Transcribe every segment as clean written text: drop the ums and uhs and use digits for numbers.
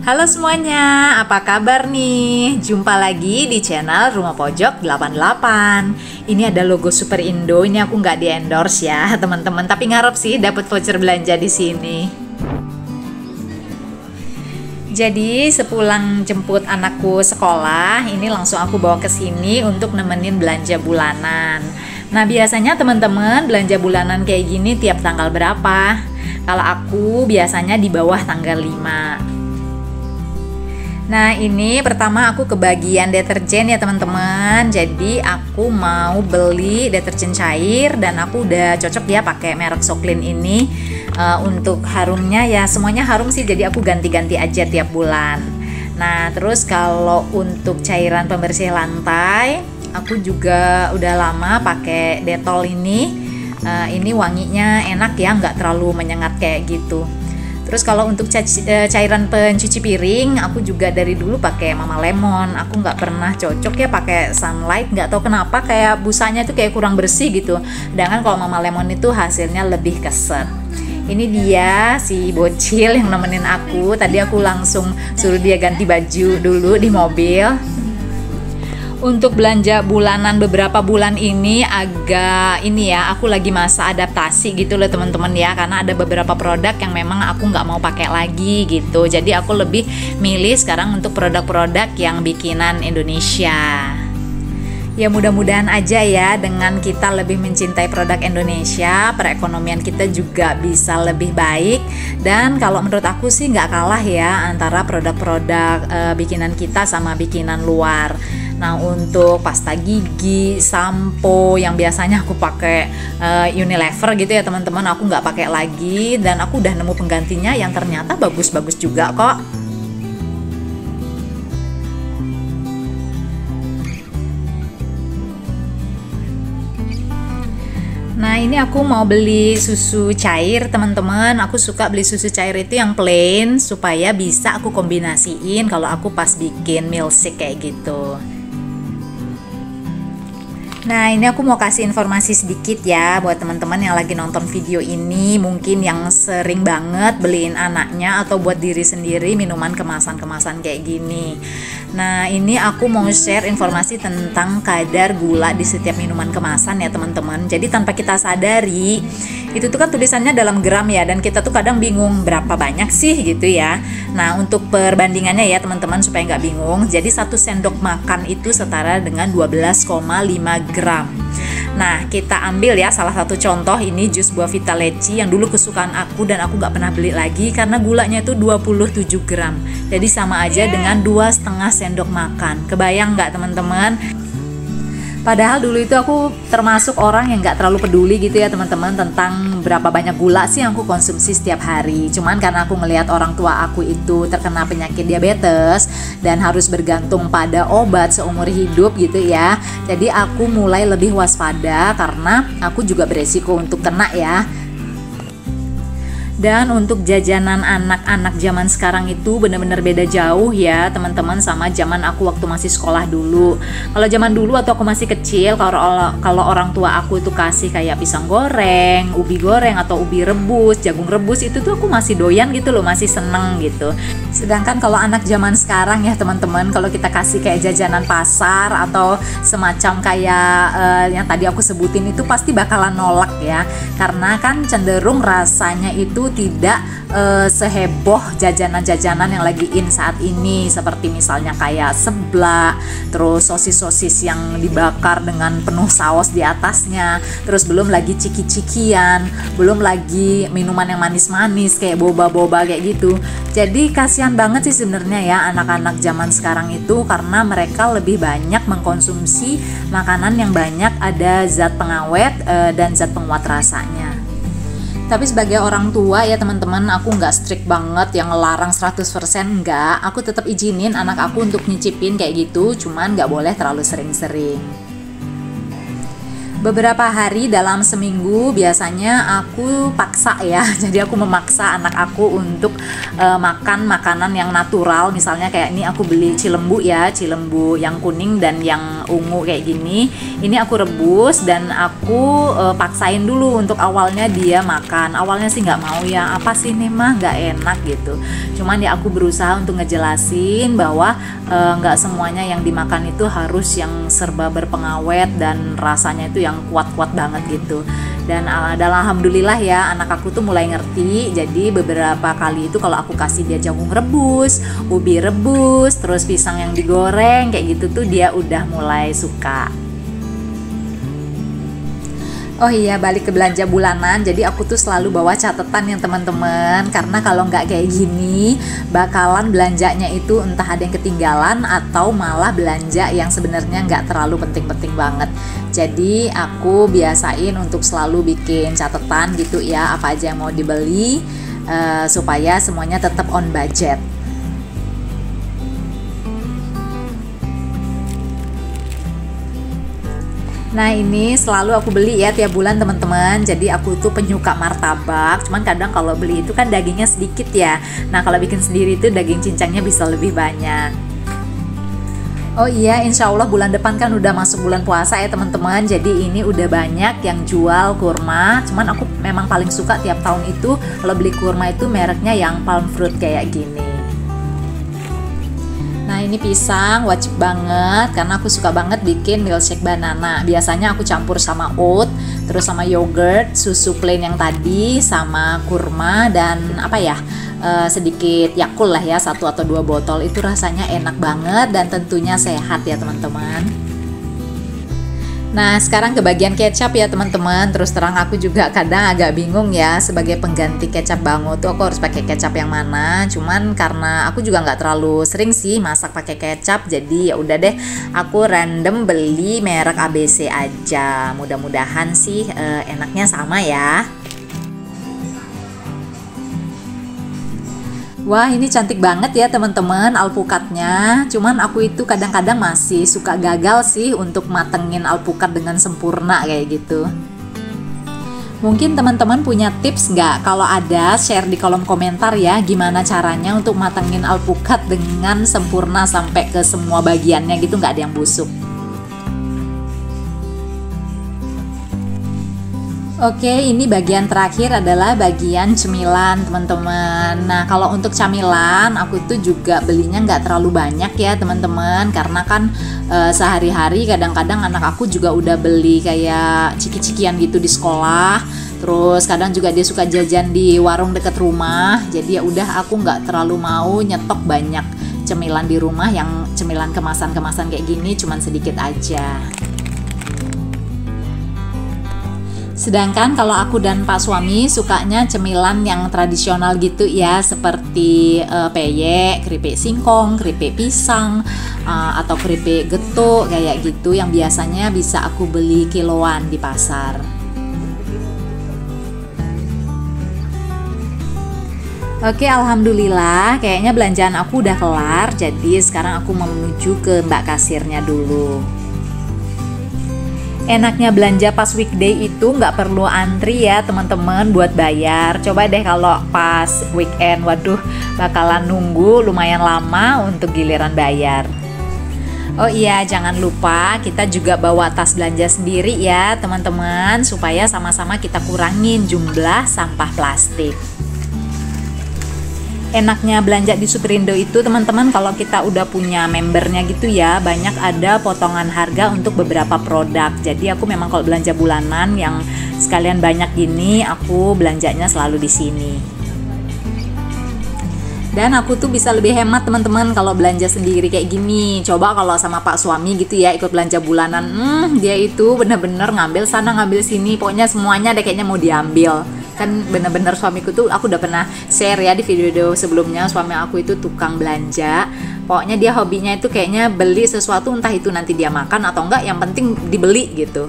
Halo semuanya, apa kabar nih? Jumpa lagi di channel Rumah Pojok 88. Ini ada logo Super Indo, ini aku nggak di endorse ya teman-teman, tapi ngarep sih dapat voucher belanja di sini. Jadi sepulang jemput anakku sekolah, ini langsung aku bawa ke sini untuk nemenin belanja bulanan. Nah biasanya teman-teman belanja bulanan kayak gini tiap tanggal berapa? Kalau aku biasanya di bawah tanggal 5. Nah ini pertama aku ke bagian deterjen ya teman-teman. Jadi aku mau beli deterjen cair dan aku udah cocok ya pakai merek Soklin ini. Untuk harumnya ya semuanya harum sih, jadi aku ganti-ganti aja tiap bulan. Nah terus kalau untuk cairan pembersih lantai, aku juga udah lama pakai Dettol ini. Ini wanginya enak ya, nggak terlalu menyengat kayak gitu. Terus kalau untuk cairan pencuci piring, aku juga dari dulu pakai Mama Lemon. Aku nggak pernah cocok ya pakai Sunlight, nggak tahu kenapa kayak busanya itu kayak kurang bersih gitu. Sedangkan kalau Mama Lemon itu hasilnya lebih keset. Ini dia si bocil yang nemenin aku. Tadi aku langsung suruh dia ganti baju dulu di mobil. Untuk belanja bulanan beberapa bulan ini agak ini ya, aku lagi masa adaptasi gitu loh teman-teman ya, karena ada beberapa produk yang memang aku nggak mau pakai lagi gitu. Jadi aku lebih milih sekarang untuk produk-produk yang bikinan Indonesia. Ya mudah-mudahan aja ya dengan kita lebih mencintai produk Indonesia, perekonomian kita juga bisa lebih baik. Dan kalau menurut aku sih nggak kalah ya antara produk-produk bikinan kita sama bikinan luar. Nah untuk pasta gigi, sampo yang biasanya aku pakai Unilever gitu ya teman-teman, aku nggak pakai lagi dan aku udah nemu penggantinya yang ternyata bagus-bagus juga kok. Nah ini aku mau beli susu cair teman-teman. Aku suka beli susu cair itu yang plain supaya bisa aku kombinasiin kalau aku pas bikin milkshake kayak gitu. Nah ini aku mau kasih informasi sedikit ya buat teman-teman yang lagi nonton video ini, mungkin yang sering banget beliin anaknya atau buat diri sendiri minuman kemasan-kemasan kayak gini. Nah ini aku mau share informasi tentang kadar gula di setiap minuman kemasan ya teman-teman. Jadi tanpa kita sadari itu tuh kan tulisannya dalam gram ya, dan kita tuh kadang bingung berapa banyak sih gitu ya. Nah untuk perbandingannya ya teman-teman supaya nggak bingung, jadi 1 sendok makan itu setara dengan 12,5 gram. Nah kita ambil ya salah satu contoh, ini jus buah Vita Leci yang dulu kesukaan aku dan aku nggak pernah beli lagi karena gulanya itu 27 gram. Jadi sama aja dengan 2,5 sendok makan. Kebayang nggak teman-teman? Padahal dulu itu aku termasuk orang yang nggak terlalu peduli gitu ya teman-teman tentang berapa banyak gula sih yang aku konsumsi setiap hari. Cuman karena aku ngelihat orang tua aku itu terkena penyakit diabetes dan harus bergantung pada obat seumur hidup gitu ya. Jadi aku mulai lebih waspada karena aku juga beresiko untuk kena ya. Dan untuk jajanan anak-anak zaman sekarang itu bener-bener beda jauh ya teman-teman sama zaman aku waktu masih sekolah dulu. Kalau zaman dulu atau aku masih kecil, kalau orang tua aku itu kasih kayak pisang goreng, ubi goreng atau ubi rebus, jagung rebus, itu tuh aku masih doyan gitu loh, masih seneng gitu. Sedangkan kalau anak zaman sekarang ya teman-teman, kalau kita kasih kayak jajanan pasar atau semacam kayak yang tadi aku sebutin itu pasti bakalan nolak ya, karena kan cenderung rasanya itu tidak seheboh jajanan-jajanan yang lagi in saat ini, seperti misalnya kayak seblak, terus sosis-sosis yang dibakar dengan penuh saus di atasnya, terus belum lagi ciki-cikian, belum lagi minuman yang manis-manis kayak boba-boba kayak gitu. Jadi kasihan banget sih sebenarnya ya anak-anak zaman sekarang itu, karena mereka lebih banyak mengkonsumsi makanan yang banyak ada zat pengawet dan zat penguat rasanya. Tapi sebagai orang tua ya teman-teman, aku nggak strict banget yang ngelarang 100%, enggak. Aku tetap izinin anak aku untuk nyicipin kayak gitu, cuman nggak boleh terlalu sering-sering. Beberapa hari dalam seminggu biasanya aku paksa ya, jadi aku memaksa anak aku untuk makan makanan yang natural. Misalnya kayak ini aku beli cilembu ya, cilembu yang kuning dan yang ungu kayak gini. Ini aku rebus dan aku paksain dulu untuk awalnya dia makan. Awalnya sih nggak mau ya, apa sih nih mah nggak enak gitu. Cuman ya aku berusaha untuk ngejelasin bahwa nggak semuanya yang dimakan itu harus yang serba berpengawet dan rasanya itu yang kuat-kuat banget gitu. Dan alhamdulillah ya anak aku tuh mulai ngerti. Jadi beberapa kali itu kalau aku kasih dia jagung rebus, ubi rebus, terus pisang yang digoreng kayak gitu tuh dia udah mulai suka. Oh iya, balik ke belanja bulanan. Jadi aku tuh selalu bawa catatan yang teman-teman, karena kalau nggak kayak gini bakalan belanjanya itu entah ada yang ketinggalan atau malah belanja yang sebenarnya nggak terlalu penting-penting banget. Jadi aku biasain untuk selalu bikin catatan gitu ya, apa aja yang mau dibeli supaya semuanya tetap on budget. Nah ini selalu aku beli ya tiap bulan teman-teman. Jadi aku tuh penyuka martabak. Cuman kadang kalau beli itu kan dagingnya sedikit ya. Nah kalau bikin sendiri itu daging cincangnya bisa lebih banyak. Oh iya, insya Allah bulan depan kan udah masuk bulan puasa ya teman-teman. Jadi ini udah banyak yang jual kurma. Cuman aku memang paling suka tiap tahun itu kalau beli kurma itu mereknya yang palm fruit kayak gini. Nah ini pisang wajib banget karena aku suka banget bikin milkshake banana. Biasanya aku campur sama oat, terus sama yogurt, susu plain yang tadi, sama kurma dan apa ya, sedikit Yakult lah ya, 1 atau 2 botol. Itu rasanya enak banget dan tentunya sehat ya teman-teman. Nah sekarang ke bagian kecap ya teman-teman. Terus terang aku juga kadang agak bingung ya, sebagai pengganti kecap Bango tuh aku harus pakai kecap yang mana. Cuman karena aku juga nggak terlalu sering sih masak pakai kecap, jadi ya udah deh aku random beli merek ABC aja. Mudah-mudahan sih enaknya sama ya. Wah ini cantik banget ya teman-teman alpukatnya. Cuman aku itu kadang-kadang masih suka gagal sih untuk matengin alpukat dengan sempurna kayak gitu. Mungkin teman-teman punya tips nggak? Kalau ada share di kolom komentar ya, gimana caranya untuk matengin alpukat dengan sempurna sampai ke semua bagiannya gitu, nggak ada yang busuk. Oke, ini bagian terakhir adalah bagian cemilan teman-teman. Nah kalau untuk camilan aku tuh juga belinya nggak terlalu banyak ya teman-teman, karena kan sehari-hari kadang-kadang anak aku juga udah beli kayak ciki-cikian gitu di sekolah. Terus kadang juga dia suka jajan di warung deket rumah. Jadi ya udah aku nggak terlalu mau nyetok banyak cemilan di rumah, yang cemilan kemasan-kemasan kayak gini cuman sedikit aja. Sedangkan kalau aku dan Pak suami sukanya cemilan yang tradisional gitu ya, seperti peyek, keripik singkong, keripik pisang, atau keripik getuk kayak gitu, yang biasanya bisa aku beli kiloan di pasar. Oke, alhamdulillah kayaknya belanjaan aku udah kelar. Jadi sekarang aku mau menuju ke mbak kasirnya dulu. Enaknya belanja pas weekday itu nggak perlu antri ya teman-teman buat bayar. Coba deh kalau pas weekend, waduh bakalan nunggu lumayan lama untuk giliran bayar. Oh iya, jangan lupa kita juga bawa tas belanja sendiri ya teman-teman, supaya sama-sama kita kurangin jumlah sampah plastik. Enaknya belanja di Superindo itu teman-teman, kalau kita udah punya membernya gitu ya, banyak ada potongan harga untuk beberapa produk. Jadi aku memang kalau belanja bulanan yang sekalian banyak gini, aku belanjanya selalu di sini. Dan aku tuh bisa lebih hemat teman-teman kalau belanja sendiri kayak gini. Coba kalau sama Pak suami gitu ya ikut belanja bulanan, dia itu bener-bener ngambil sana ngambil sini, pokoknya semuanya deh kayaknya mau diambil. Kan bener-bener suamiku tuh, aku udah pernah share ya di video sebelumnya, suami aku itu tukang belanja. Pokoknya dia hobinya itu kayaknya beli sesuatu, entah itu nanti dia makan atau enggak, yang penting dibeli gitu.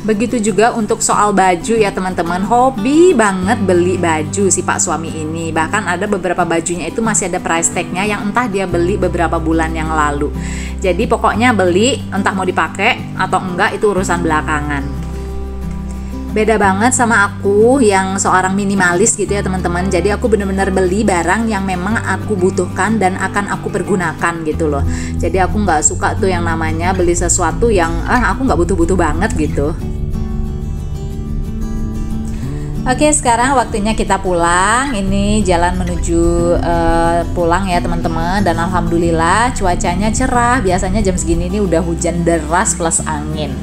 Begitu juga untuk soal baju ya teman-teman, hobi banget beli baju si Pak suami ini. Bahkan ada beberapa bajunya itu masih ada price tag-nya yang entah dia beli beberapa bulan yang lalu. Jadi pokoknya beli entah mau dipakai atau enggak itu urusan belakangan. Beda banget sama aku yang seorang minimalis gitu ya teman-teman. Jadi aku bener-bener beli barang yang memang aku butuhkan dan akan aku pergunakan gitu loh. Jadi aku nggak suka tuh yang namanya beli sesuatu yang aku nggak butuh-butuh banget gitu. Oke, sekarang waktunya kita pulang. Ini jalan menuju pulang ya teman-teman. Dan alhamdulillah cuacanya cerah. Biasanya jam segini ini udah hujan deras plus angin.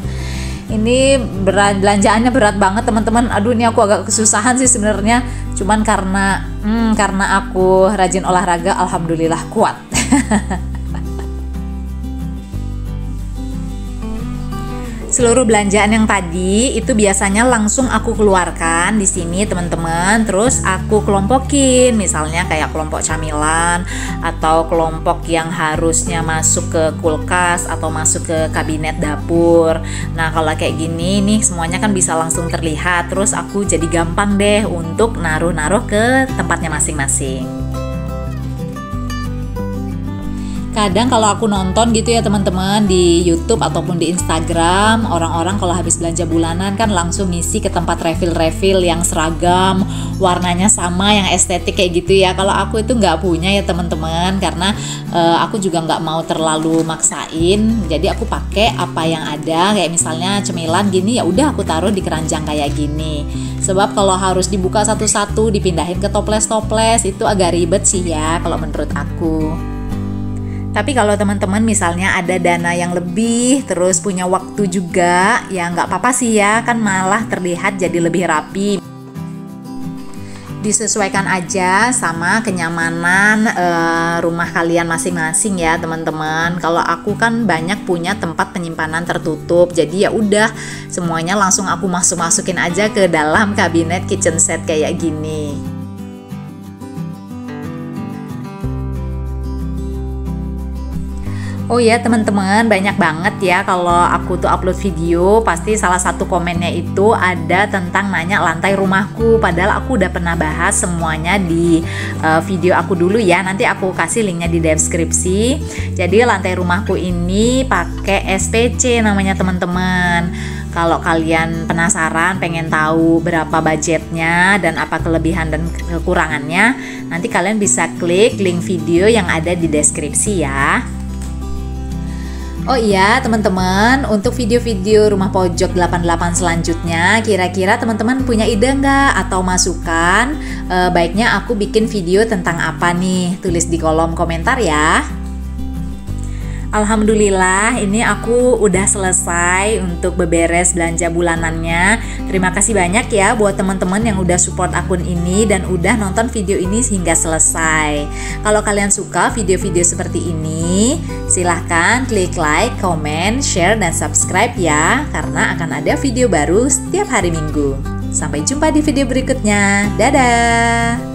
Ini belanjaannya berat banget teman-teman. Aduh, ini aku agak kesusahan sih sebenarnya. Cuman karena aku rajin olahraga, alhamdulillah kuat. Seluruh belanjaan yang tadi itu biasanya langsung aku keluarkan di sini teman-teman, terus aku kelompokin, misalnya kayak kelompok camilan atau kelompok yang harusnya masuk ke kulkas atau masuk ke kabinet dapur. Nah kalau kayak gini nih semuanya kan bisa langsung terlihat, terus aku jadi gampang deh untuk naruh-naruh ke tempatnya masing-masing. Kadang kalau aku nonton gitu ya teman-teman di YouTube ataupun di Instagram, orang-orang kalau habis belanja bulanan kan langsung ngisi ke tempat refill-refill yang seragam, warnanya sama, yang estetik kayak gitu ya. Kalau aku itu nggak punya ya teman-teman, karena aku juga nggak mau terlalu maksain. Jadi aku pakai apa yang ada, kayak misalnya cemilan gini ya udah aku taruh di keranjang kayak gini. Sebab kalau harus dibuka satu-satu, dipindahin ke toples-toples itu agak ribet sih ya kalau menurut aku. Tapi kalau teman-teman misalnya ada dana yang lebih, terus punya waktu juga, ya nggak apa-apa sih ya, kan malah terlihat jadi lebih rapi. Disesuaikan aja sama kenyamanan rumah kalian masing-masing ya teman-teman. Kalau aku kan banyak punya tempat penyimpanan tertutup, jadi ya udah semuanya langsung aku masukin aja ke dalam kabinet kitchen set kayak gini. Oh ya teman-teman, banyak banget ya kalau aku tuh upload video, pasti salah satu komennya itu ada tentang nanya lantai rumahku. Padahal aku udah pernah bahas semuanya di video aku dulu ya, nanti aku kasih linknya di deskripsi. Jadi lantai rumahku ini pakai SPC namanya teman-teman. Kalau kalian penasaran pengen tahu berapa budgetnya dan apa kelebihan dan kekurangannya, nanti kalian bisa klik link video yang ada di deskripsi ya. Oh iya teman-teman, untuk video-video rumah pojok 88 selanjutnya, kira-kira teman-teman punya ide nggak atau masukan? Baiknya aku bikin video tentang apa nih? Tulis di kolom komentar ya. Alhamdulillah ini aku udah selesai untuk beberes belanja bulanannya. Terima kasih banyak ya buat teman-teman yang udah support akun ini dan udah nonton video ini hingga selesai. Kalau kalian suka video-video seperti ini, silahkan klik like, comment, share, dan subscribe ya, karena akan ada video baru setiap hari Minggu. Sampai jumpa di video berikutnya. Dadah!